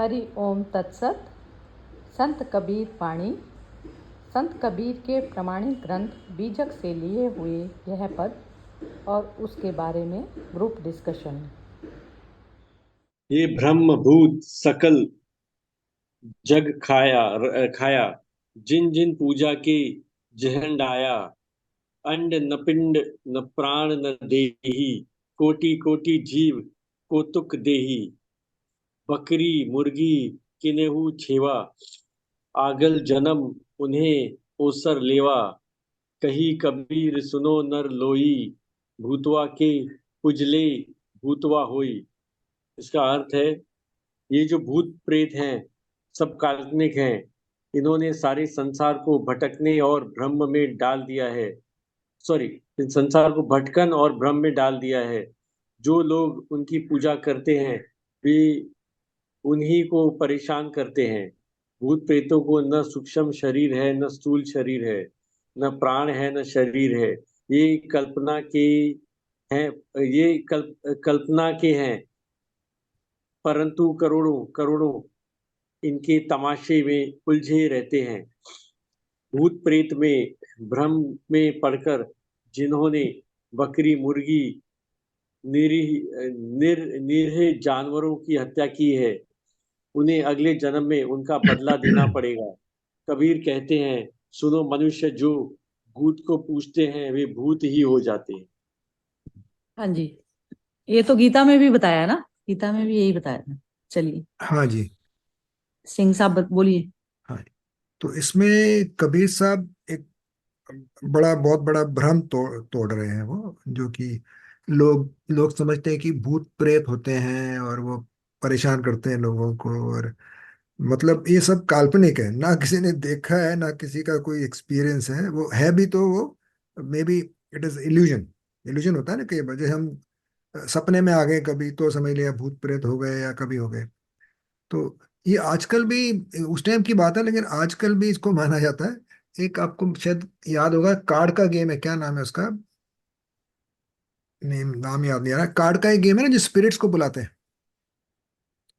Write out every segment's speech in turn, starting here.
हरि ओम तत्सत। संत कबीर वाणी। संत कबीर के प्रमाणिक ग्रंथ बीजक से लिए हुए यह पद और उसके बारे में ग्रुप डिस्कशन। ये ब्रह्म भूत सकल जग खाया जिन जिन पूजा के जहंडाया। अंड न पिंड न प्राण न देही कोटि कोटि जीव कोतुक देही। बकरी मुर्गी किनेहु छेवा आगल जन्म उन्हें ओसर लेवा। कही कबीर सुनो नर लोई भूतवा के पुजले भूतवा होई। इसका अर्थ है, ये जो भूत प्रेत हैं सब काल्पनिक हैं। इन्होंने सारे संसार को भटकने और भ्रम में डाल दिया है। सॉरी, इस संसार को भटकन और भ्रम में डाल दिया है। जो लोग उनकी पूजा करते हैं वे उन्हीं को परेशान करते हैं। भूत प्रेतों को न सूक्ष्म शरीर है न स्थूल शरीर है, न प्राण है न शरीर है। ये कल्पना के हैं, कल्पना के हैं, परंतु करोड़ों करोड़ों इनके तमाशे में उलझे रहते हैं। भूत प्रेत में भ्रम में पड़कर जिन्होंने बकरी मुर्गी निरीह निरीह जानवरों की हत्या की है, उन्हें अगले जन्म में उनका बदला देना पड़ेगा। कबीर कहते हैं, सुनो मनुष्य, जो भूत को पूजते हैं वे भूत ही हो जाते हैं। हाँ जी, ये तो गीता में भी बताया ना, गीता में भी यही बताया था। चलिए हाँ जी। सिंह साहब बोलिए। हाँ, तो इसमें कबीर साहब एक बहुत बड़ा भ्रम तोड़ रहे हैं वो, जो कि लोग लोग समझते हैं कि भूत प्रेत होते हैं और वो परेशान करते हैं लोगों को। और मतलब ये सब काल्पनिक है, ना किसी ने देखा है ना किसी का कोई एक्सपीरियंस है। वो है भी तो वो may be it is illusion. Illusion होता है ना, कई बार जैसे हम सपने में आ गए कभी तो समझ लिया भूत प्रेत हो गए या कभी हो गए। तो ये आजकल भी उस टाइम की बात है, लेकिन आजकल भी इसको माना जाता है। एक आपको शायद याद होगा, कार्ड का गेम है, क्या नाम है उसका, नाम याद नहीं आ रहा। कार्ड का एक गेम है ना, जो स्पिरिट्स को बुलाते हैं।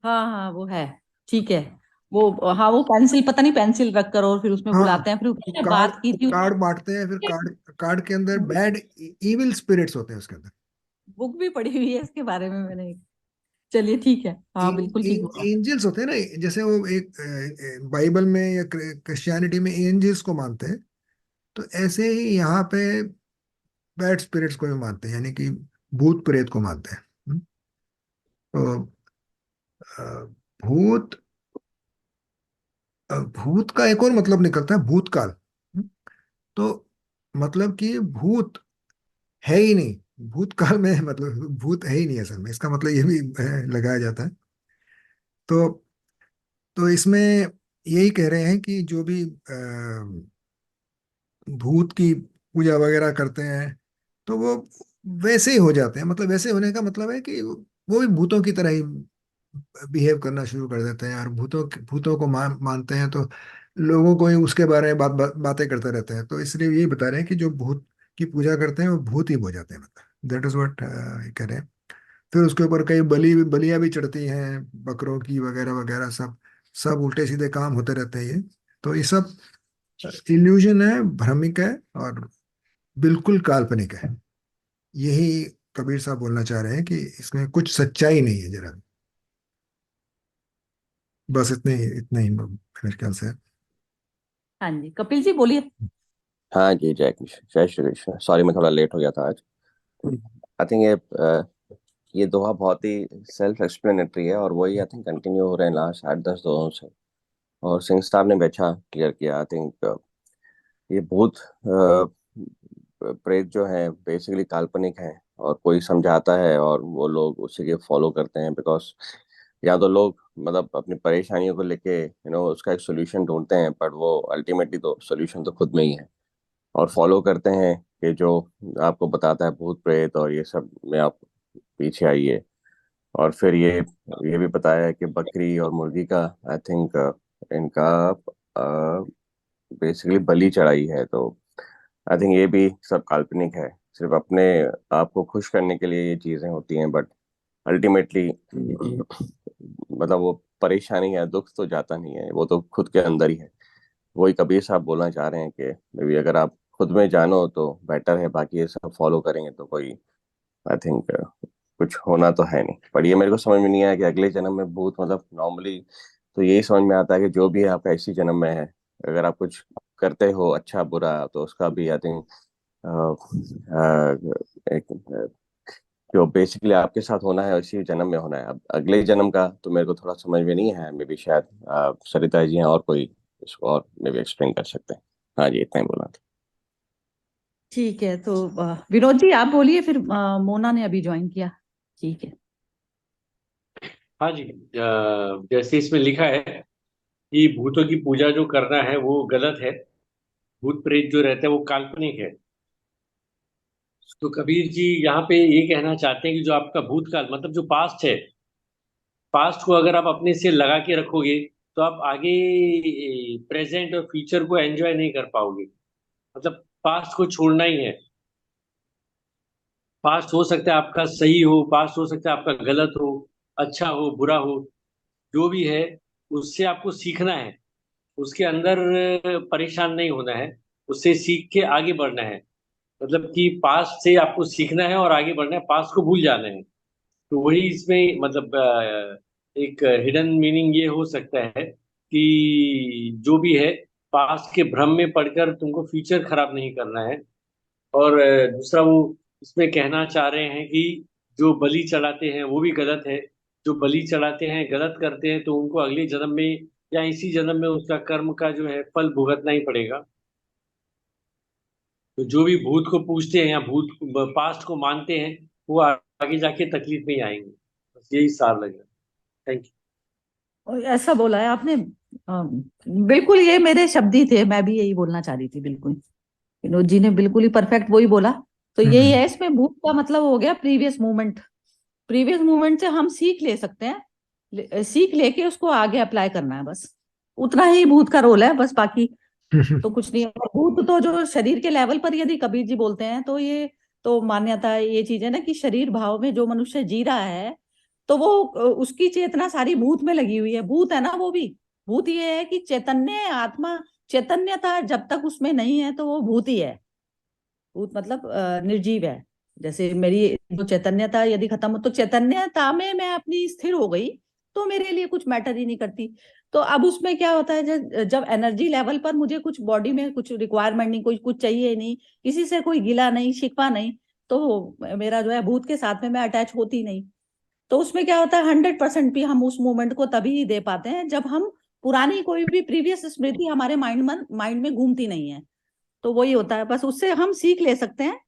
हाँ हाँ वो है, ठीक है। वो हाँ, वो पेंसिल, पता नहीं पेंसिल रख कर और फिर उसमें हाँ, बुलाते हैं, फिर तो उसने कार्ड बात की थी। कार्ड बांटते हैं, फिर कार्ड कार्ड के अंदर बैड इविल स्पिरिट्स होते हैं उसके अंदर। बुक भी पढ़ी हुई है इसके बारे में मैंने। चलिए ठीक है, हाँ बिल्कुल ठीक बोला। एंजल्स होते हैं ना, जैसे वो एक बाइबल में या क्रिश्चियनिटी में एंजल्स को मानते हैं, तो ऐसे ही यहाँ पे बैड स्पिरिट्स को भी मानते हैं, यानी कि भूत प्रेत को मानते हैं। तो अ, भूत भूत का एक और मतलब निकलता है, भूतकाल। तो मतलब कि भूत है ही नहीं, भूतकाल में मतलब भूत है ही नहीं असल में, इसका मतलब ये भी लगाया जाता है। तो इसमें यही कह रहे हैं कि जो भी भूत की पूजा वगैरह करते हैं तो वो वैसे ही हो जाते हैं। मतलब वैसे होने का मतलब है कि वो भी भूतों की तरह ही बिहेव करना शुरू कर देते हैं, और भूतों को मानते हैं। तो लोगों को ही उसके बारे में बातें करते रहते हैं। तो इसलिए यही बता रहे हैं कि जो भूत की पूजा करते हैं वो भूत ही हो जाते हैं, मतलब दैट इज व्हाट कह रहे हैं। फिर उसके ऊपर कई बलियां भी चढ़ती हैं, बकरों की वगैरह वगैरह। सब सब उल्टे सीधे काम होते रहते हैं ये। तो ये सब इल्यूजन है, भ्रमिक है, और बिल्कुल काल्पनिक है। यही कबीर साहब बोलना चाह रहे हैं कि इसमें कुछ सच्चाई नहीं है जरा। बस इतने ही मेरे ख्याल से। हाँ जी कपिल जी बोलिए। हाँ जी, जय कृष्ण, जय श्री कृष्ण। सॉरी, मैं थोड़ा लेट हो गया था आज। आई थिंक ये दोहा बहुत ही सेल्फ एक्सप्लेनेटरी है, और वही आई थिंक कंटिन्यू हो रहे हैं लास्ट 8-10 दोहों से। और सिंह साहब ने भी अच्छा क्लियर किया। आई थिंक ये भूत प्रेत जो है बेसिकली काल्पनिक है, और कोई समझाता है और वो लोग उसी के फॉलो करते हैं। बिकॉज या तो लोग मतलब अपनी परेशानियों को लेके उसका एक सोल्यूशन ढूंढते हैं, बट वो अल्टीमेटली तो सोल्यूशन तो खुद में ही है, और फॉलो करते हैं कि जो आपको बताता है भूत प्रेत और ये सब में आप पीछे आइए। और फिर ये भी बताया है कि बकरी और मुर्गी का आई थिंक इनका बेसिकली बलि चढ़ाई है। तो आई थिंक ये भी सब काल्पनिक है, सिर्फ अपने आप को खुश करने के लिए ये चीजें होती हैं, बट अल्टीमेटली मतलब वो परेशानी है, दुख तो जाता नहीं है, वो तो खुद के अंदर ही है। वही कबीर साहब बोलना चाह रहे हैं कि मे बी अगर आप खुद में जानो तो बेटर है, बाकी ये सब फॉलो करेंगे तो कोई, आई थिंक कुछ होना तो है नहीं। पर ये मेरे को समझ में नहीं आया कि अगले जन्म में भूत, मतलब नॉर्मली तो यही समझ में आता है कि जो भी है आपका इसी जन्म में है। अगर आप कुछ करते हो अच्छा बुरा तो उसका भी आई थिंक एक जो बेसिकली आपके साथ होना है इसी जन्म में होना है। अब अगले जन्म का तो मेरे को थोड़ा समझ में नहीं है, मे बी शायद सरिता जी हैं और कोई इसको और मे बी एक्सप्लेन कर सकते हैं। हाँ जी, इतना ही बोलना था। ठीक है, तो विनोद जी आप बोलिए, फिर मोना ने अभी ज्वाइन किया। ठीक है। हाँ जी, जैसे इसमें लिखा है कि भूतों की पूजा जो करना है वो गलत है। भूत प्रेत जो रहता है वो काल्पनिक है। तो कबीर जी यहाँ पे ये कहना चाहते हैं कि जो आपका भूतकाल मतलब जो पास्ट है, पास्ट को अगर आप अपने से लगा के रखोगे तो आप आगे प्रेजेंट और फ्यूचर को एंजॉय नहीं कर पाओगे। मतलब पास्ट को छोड़ना ही है। पास्ट हो सकता है आपका सही हो, पास्ट हो सकता है आपका गलत हो, अच्छा हो बुरा हो, जो भी है उससे आपको सीखना है। उसके अंदर परेशान नहीं होना है, उससे सीख के आगे बढ़ना है। मतलब कि पास्ट से आपको सीखना है और आगे बढ़ना है, पास्ट को भूल जाना है। तो वही इसमें मतलब एक हिडन मीनिंग ये हो सकता है कि जो भी है पास्ट के भ्रम में पड़कर तुमको फ्यूचर खराब नहीं करना है। और दूसरा वो इसमें कहना चाह रहे हैं कि जो बलि चढ़ाते हैं वो भी गलत है। जो बलि चढ़ाते हैं गलत करते हैं तो उनको अगले जन्म में या इसी जन्म में उसका कर्म का जो है फल भुगतना ही पड़ेगा। तो जो भी भूत को पूजते हैं या भूत पास्ट को मानते हैं वो आगे जाके तकलीफ में ही आएंगे। बस यही सार लग रहा है। थैंक और ऐसा बोला है आपने, बिल्कुल ये मेरे शब्द ही थे, मैं भी यही बोलना चाह रही थी बिल्कुल। विनोद जी ने बिल्कुल ही परफेक्ट वही बोला। तो यही हम्म। है, इसमें भूत का मतलब हो गया प्रीवियस मूवमेंट। प्रीवियस मूवमेंट से हम सीख ले सकते हैं, सीख लेके उसको आगे अप्लाई करना है, बस उतना ही भूत का रोल है, बस बाकी तो कुछ नहीं है। और भूत तो जो शरीर के लेवल पर यदि कबीर जी बोलते हैं तो ये तो मान्यता ये चीज है ना कि शरीर भाव में जो मनुष्य जी रहा है तो वो उसकी चेतना सारी भूत में लगी हुई है। भूत है ना वो भी। भूत ये है कि चैतन्य आत्मा, चैतन्यता जब तक उसमें नहीं है तो वो भूत ही है। भूत मतलब निर्जीव है। जैसे मेरी जो चैतन्यता यदि खत्म हो तो चैतन्यता में मैं अपनी स्थिर हो गई तो मेरे लिए कुछ मैटर ही नहीं करती। तो अब उसमें क्या होता है, जब एनर्जी लेवल पर मुझे कुछ बॉडी में कुछ रिक्वायरमेंट नहीं, कुछ कुछ चाहिए नहीं, किसी से कोई गिला नहीं शिकवा नहीं, तो मेरा जो है भूत के साथ में मैं अटैच होती नहीं। तो उसमें क्या होता है, 100% भी हम उस मोमेंट को तभी ही दे पाते हैं जब हम पुरानी कोई भी प्रीवियस स्मृति हमारे माइंड में घूमती नहीं है। तो वही होता है, बस उससे हम सीख ले सकते हैं।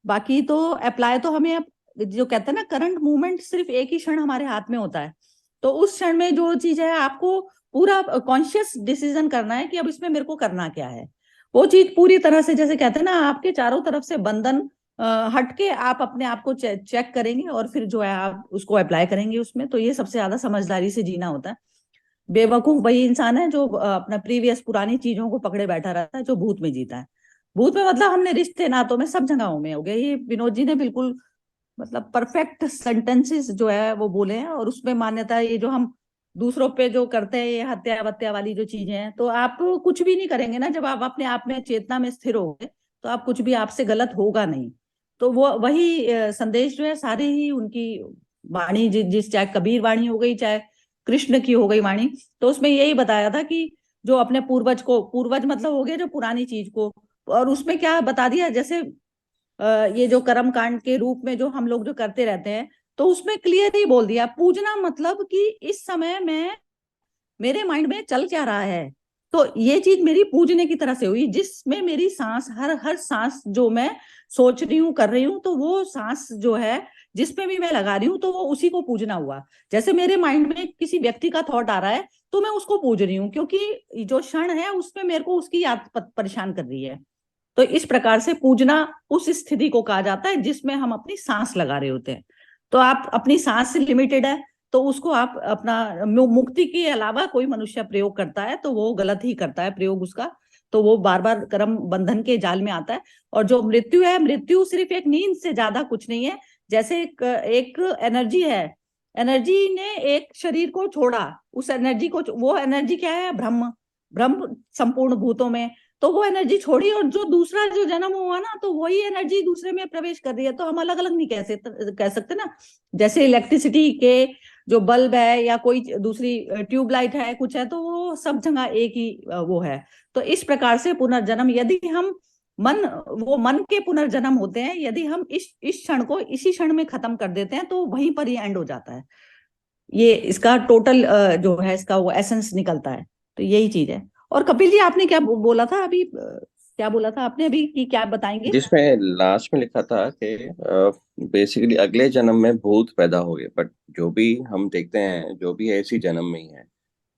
बाकी तो अप्लाई तो हमें जो कहते हैं ना, करंट मूवमेंट सिर्फ एक ही क्षण हमारे हाथ में होता है। तो उस क्षण में जो चीज है आपको पूरा कॉन्शियस डिसीजन करना है कि अब इसमें मेरे को करना क्या है। वो चीज पूरी तरह से, जैसे कहते हैं ना, आपके चारों तरफ से बंधन हट के आप अपने आप को चेक करेंगे और फिर जो है आप उसको अप्लाई करेंगे उसमें। तो ये सबसे ज्यादा समझदारी से जीना होता है। बेवकूफ वही इंसान है जो अपना प्रीवियस पुरानी चीजों को पकड़े बैठा रहता है, जो भूत में जीता है। भूत में मतलब हमने रिश्ते नातों में सब जगहों में हो गया। ये विनोद जी ने बिल्कुल मतलब परफेक्ट सेंटेंसेस जो है वो बोले हैं। और उसमें मान्यता है, ये जो हम दूसरों पे जो करते हैं ये हत्या वत्या वाली जो चीजें हैं, तो आप कुछ भी नहीं करेंगे ना जब आप अपने आप में चेतना में स्थिर हो गए, तो आप कुछ भी आपसे गलत होगा नहीं। तो वो वही संदेश जो है सारे ही उनकी वाणी, जिस चाहे कबीर वाणी हो गई चाहे कृष्ण की हो गई वाणी, तो उसमें यही बताया था कि जो अपने पूर्वज को, पूर्वज मतलब हो गया जो पुरानी चीज को, और उसमें क्या बता दिया, जैसे ये जो कर्म कांड के रूप में जो हम लोग जो करते रहते हैं, तो उसमें क्लियर ही बोल दिया पूजना मतलब कि इस समय में मेरे माइंड में चल क्या रहा है। तो ये चीज मेरी पूजने की तरह से हुई, जिसमें मेरी सांस, हर हर सांस जो मैं सोच रही हूँ कर रही हूँ, तो वो सांस जो है जिसपे भी मैं लगा रही हूँ तो वो उसी को पूजना हुआ। जैसे मेरे माइंड में किसी व्यक्ति का थॉट आ रहा है तो मैं उसको पूज रही हूँ, क्योंकि जो क्षण है उसमें मेरे को उसकी याद परेशान कर रही है। तो इस प्रकार से पूजना उस स्थिति को कहा जाता है जिसमें हम अपनी सांस लगा रहे होते हैं। तो आप अपनी सांस से लिमिटेड है, तो उसको आप अपना मुक्ति के अलावा कोई मनुष्य प्रयोग करता है तो वो गलत ही करता है प्रयोग उसका। तो वो बार बार कर्म बंधन के जाल में आता है। और जो मृत्यु है, मृत्यु सिर्फ एक नींद से ज्यादा कुछ नहीं है। जैसे एक एनर्जी है, एनर्जी ने एक शरीर को छोड़ा, उस एनर्जी को, वो एनर्जी क्या है? ब्रह्म, ब्रह्म संपूर्ण भूतों में, तो वो एनर्जी छोड़ी और जो दूसरा जो जन्म हुआ ना, तो वही एनर्जी दूसरे में प्रवेश कर रही है। तो हम अलग अलग नहीं कह सकते ना। जैसे इलेक्ट्रिसिटी के जो बल्ब है या कोई दूसरी ट्यूबलाइट है, कुछ है, तो वो सब जगह एक ही वो है। तो इस प्रकार से पुनर्जन्म, यदि हम वो मन के पुनर्जन्म होते हैं, यदि हम इस क्षण को इसी क्षण में खत्म कर देते हैं तो वहीं पर ही एंड हो जाता है। ये इसका टोटल जो है इसका वो एसेंस निकलता है। तो यही चीज है। और कपिल जी, आपने क्या बोला था अभी? क्या बोला था आपने अभी कि क्या बताएंगे? जिसमें लास्ट में लिखा था कि बेसिकली अगले जन्म में भूत पैदा हो गए, बट जो भी हम देखते हैं जो भी है इसी जन्म में ही है।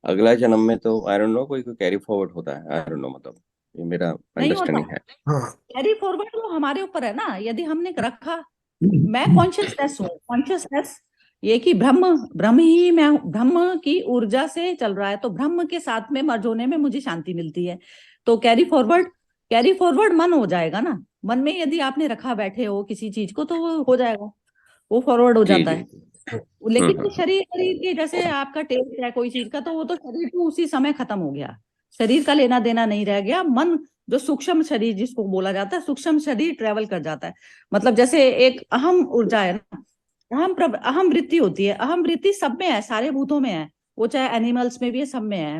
अगला जन्म में तो आई डोंट नो, कोई कैरी फॉरवर्ड होता है, आई डोंट नो, मतलब ये मेरा नहीं होता। अंडरस्टैंडिंग है। हाँ। कैरी फॉरवर्ड वो हमारे ऊपर है ना। यदि हमने रखा, मैं कॉन्शियसनेस हूँ, कॉन्शियसनेस ये कि ब्रह्म ब्रह्म ही मैं, ब्रह्म की ऊर्जा से चल रहा है, तो ब्रह्म के साथ में मर्ज होने में मुझे शांति मिलती है। तो कैरी फॉरवर्ड मन हो जाएगा ना। मन में यदि आपने रखा बैठे हो किसी चीज को, तो वो हो जाएगा, वो फॉरवर्ड हो जी जाता जी। है। लेकिन हम्म। शरीर शरीर के, जैसे आपका टेस्ट है कोई चीज का, तो वो तो शरीर को उसी समय खत्म हो गया, शरीर का लेना देना नहीं रह गया। मन जो सूक्ष्म शरीर जिसको बोला जाता है, सूक्ष्म शरीर ट्रेवल कर जाता है। मतलब जैसे एक अहम ऊर्जा है ना, अहम वृत्ति होती है। अहम वृत्ति सब में है, सारे भूतों में है, वो चाहे एनिमल्स में भी है, सब में है।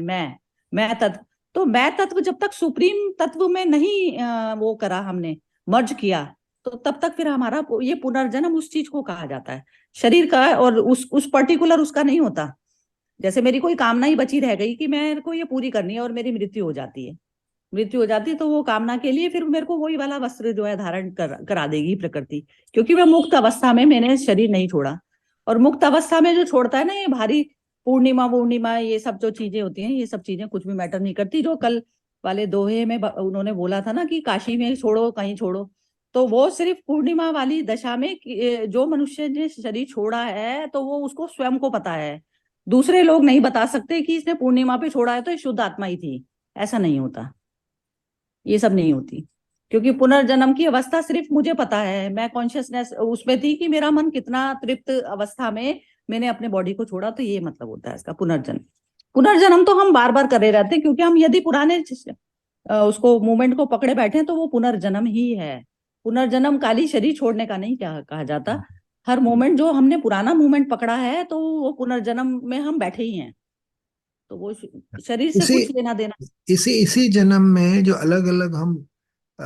मैं तत्व, तो मैं तत्व जब तक सुप्रीम तत्व में नहीं वो करा, हमने मर्ज किया, तो तब तक फिर हमारा ये पुनर्जन्म उस चीज को कहा जाता है, शरीर का। और उस पर्टिकुलर उसका नहीं होता। जैसे मेरी कोई कामना ही बची रह गई कि मेरे को ये पूरी करनी है, और मेरी मृत्यु हो जाती है, तो वो कामना के लिए फिर मेरे को वही वाला वस्त्र जो है धारण करा देगी प्रकृति, क्योंकि मैं मुक्त अवस्था में, मैंने शरीर नहीं छोड़ा। और मुक्त अवस्था में जो छोड़ता है ना, ये भारी पूर्णिमा ये सब जो चीजें होती हैं, ये सब चीजें कुछ भी मैटर नहीं करती। जो कल वाले दोहे में उन्होंने बोला था ना कि काशी में छोड़ो, कहीं छोड़ो, तो वो सिर्फ पूर्णिमा वाली दशा में जो मनुष्य ने शरीर छोड़ा है, तो वो उसको स्वयं को पता है। दूसरे लोग नहीं बता सकते कि इसने पूर्णिमा पे छोड़ा है तो ये शुद्ध आत्मा ही थी, ऐसा नहीं होता। ये सब नहीं होती, क्योंकि पुनर्जन्म की अवस्था सिर्फ मुझे पता है। मैं कॉन्शियसनेस उसमें थी कि मेरा मन कितना तृप्त अवस्था में मैंने अपने बॉडी को छोड़ा, तो ये मतलब होता है इसका पुनर्जन्म। पुनर्जन्म तो हम बार बार करे रहते हैं, क्योंकि हम यदि पुराने उसको मूवमेंट को पकड़े बैठे हैं, तो वो पुनर्जन्म ही है। पुनर्जन्म काली शरीर छोड़ने का नहीं क्या कहा जाता। हर मोमेंट जो हमने पुराना मूवमेंट पकड़ा है, तो वो पुनर्जन्म में हम बैठे ही हैं। तो वो शरीर से इसी कुछ लेना देना। इसी इसी जन्म में जो अलग अलग हम अ,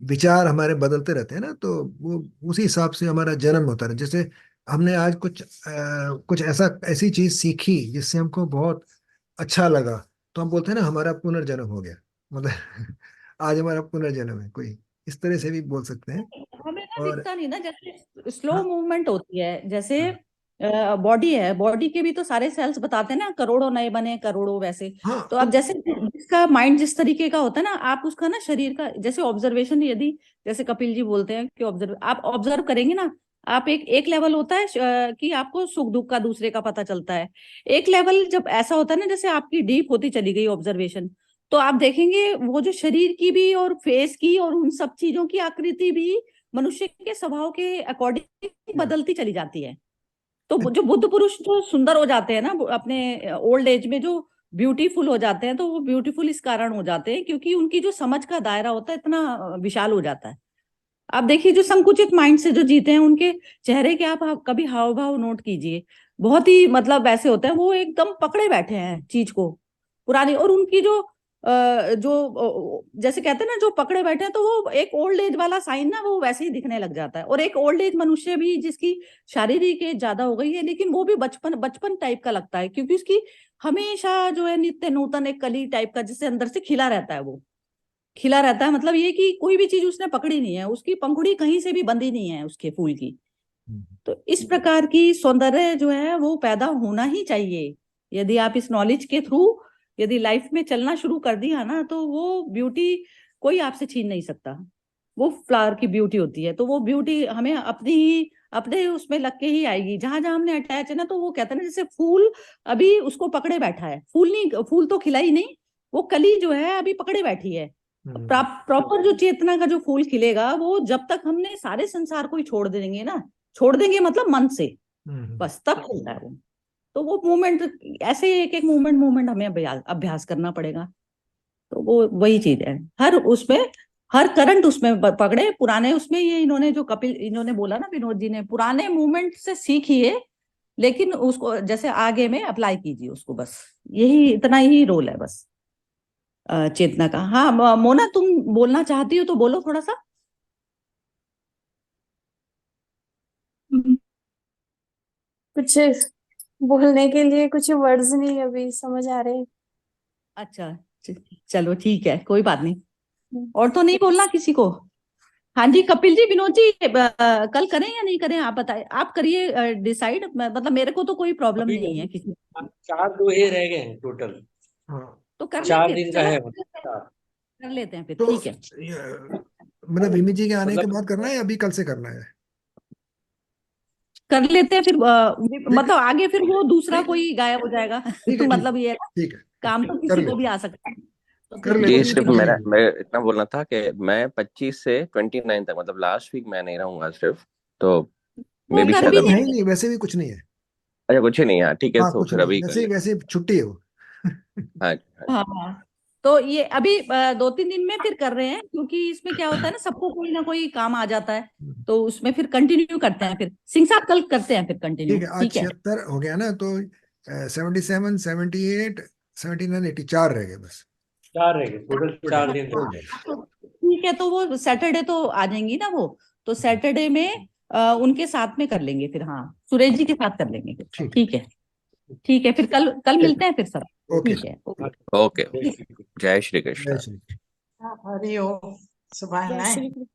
विचार हमारे बदलते रहते हैं ना, तो वो उसी हिसाब से हमारा जन्म होता है। जैसे हमने आज कुछ ऐसी चीज सीखी जिससे हमको बहुत अच्छा लगा, तो हम बोलते हैं ना हमारा पुनर्जन्म हो गया, मतलब आज हमारा पुनर्जन्म है। कोई इस तरह से भी बोल सकते हैं। हमें ना और दिखता नहीं ना, जैसे स्लो हाँ, मूवमेंट होती है, जैसे हाँ, बॉडी है, बॉडी के भी तो सारे सेल्स बताते हैं ना, करोड़ों नए बने, करोड़ों वैसे। हाँ, तो तो अब जैसे जिसका माइंड जिस तरीके का होता है ना, आप उसका ना शरीर का जैसे ऑब्जर्वेशन, यदि जैसे कपिल जी बोलते हैं कि आप ऑब्जर्व करेंगे ना, आप एक लेवल होता है कि आपको सुख दुख का दूसरे का पता चलता है। एक लेवल जब ऐसा होता है ना, जैसे आपकी डीप होती चली गई ऑब्जर्वेशन, तो आप देखेंगे वो जो शरीर की भी और फेस की और उन सब चीजों की आकृति भी मनुष्य के स्वभाव के अकॉर्डिंग बदलती चली जाती है। तो जो बुद्ध पुरुष जो सुंदर हो जाते हैं ना अपने ओल्ड एज में, जो ब्यूटीफुल हो जाते हैं, तो वो ब्यूटीफुल इस कारण हो जाते हैं क्योंकि उनकी जो समझ का दायरा होता है इतना विशाल हो जाता है। आप देखिए जो संकुचित माइंड से जो जीते हैं, उनके चेहरे के आप कभी हाव भाव नोट कीजिए, बहुत ही मतलब ऐसे होते हैं, वो एकदम पकड़े बैठे हैं चीज को पुरानी। और उनकी जो जैसे कहते हैं ना, जो पकड़े बैठे हैं, तो वो एक ओल्ड एज वाला साइन ना वो वैसे ही दिखने लग जाता है। और एक ओल्ड एज मनुष्य भी जिसकी शारीरिक एज ज्यादा हो गई है, लेकिन वो भी बचपन बचपन टाइप का लगता है, क्योंकि उसकी हमेशा जो है नित्य नूतन एक कली टाइप का जिससे अंदर से खिला रहता है, वो खिला रहता है। मतलब ये कि कोई भी चीज उसने पकड़ी नहीं है, उसकी पंखुड़ी कहीं से भी बंधी नहीं है उसके फूल की। तो इस प्रकार की सौंदर्य जो है वो पैदा होना ही चाहिए। यदि आप इस नॉलेज के थ्रू यदि लाइफ में चलना शुरू कर दिया ना, तो वो ब्यूटी कोई आपसे छीन नहीं सकता। वो फ्लावर की ब्यूटी होती है, तो वो ब्यूटी हमें अपने उसमें लग के ही आएगी। जहां जहां हमने अटैच है ना, तो वो कहते हैं ना, जैसे फूल अभी उसको पकड़े बैठा है, फूल तो खिला ही नहीं, वो कली जो है अभी पकड़े बैठी है। प्रॉपर जो चेतना का जो फूल खिलेगा, वो जब तक हमने सारे संसार को ही छोड़ देंगे ना, छोड़ देंगे मतलब मन से, बस तब खुलता है वो। तो वो मूवमेंट ऐसे ही एक एक मूवमेंट हमें अभ्यास करना पड़ेगा। तो वो वही चीज है, हर उसमें हर करंट उसमें पकड़े। पुराने उसमें ये इन्होंने जो कपिल इन्होंने बोला ना, विनोद जी ने, पुराने मूवमेंट से सीखिए लेकिन उसको जैसे आगे में अप्लाई कीजिए उसको, बस यही इतना ही रोल है बस चेतना का। हाँ मोना, तुम बोलना चाहती हो तो बोलो थोड़ा सा। कुछ बोलने के लिए कुछ वर्ड्स नहीं अभी समझ आ रहे। अच्छा चलो ठीक है, कोई बात नहीं। और तो नहीं बोलना किसी को? हाँ जी कपिल जी, विनोद जी, कल करें या नहीं करें आप बताएं, आप करिए डिसाइड। मतलब मेरे को तो कोई प्रॉब्लम अभी नहीं है किसी। 4 दोहे रह गए हैं टोटल। हाँ, तो कर 4 लेंगे, दिन का चलो है। कर लेते हैं फिर, तो ठीक है। मतलब विमी जी के आने के मतलब बाद करना है या अभी कल से करना है? कर लेते हैं फिर ठीक मतलब आगे फिर वो दूसरा कोई गायब हो जाएगा ठीक है ठीक मतलब ये है ना, ठीक है, काम तो कर किसी को भी लेते आ सकता है। तो कर फिर लेते जी हैं, सिर्फ कोई ठीक है। नहीं मेरा है। मैं इतना बोलना था कि मैं 25 से 29 तक, मतलब लास्ट वीक मैं नहीं रहूंगा सिर्फ, तो मे वो भी कर शायद भी मतलब अभी। है ही लेंगे। नहीं, वैसे भी कुछ नहीं है। अच्छा कुछ ही नहीं, हाँ ठीक है, हाँ तो कुछ फिर नहीं, अभी कर लेते वैसे ही छुट्टी है वो। हैं। हाँ हाँ हाँ हाँ। तो ये अभी 2-3 दिन में फिर कर रहे हैं, क्योंकि इसमें क्या होता है ना, सबको कोई ना कोई काम आ जाता है। तो उसमें फिर कंटिन्यू करते हैं, फिर सिंह साहब कल करते हैं फिर कंटिन्यू, ठीक है, आज ठीक है। 76 हो गया ना, तो 77, 78, 79, 80 4 रह गए बस। 4 रह गए टोटल, हो 4 जाएगा, दिन हो रह गए। जाएगा। तो ठीक है, तो वो सैटरडे तो आ जाएंगी ना वो, तो सैटरडे में उनके साथ में कर लेंगे फिर। हाँ सुरेश जी के साथ कर लेंगे फिर, ठीक है। ठीक है। ठीक है फिर कल कल ठीक मिलते हैं फिर सब। ओके। ठीक है, ओके। ओके, जय श्री जय कृष्ण। श्री। हरि ओम, शुभाएं। जय श्री कृष्ण।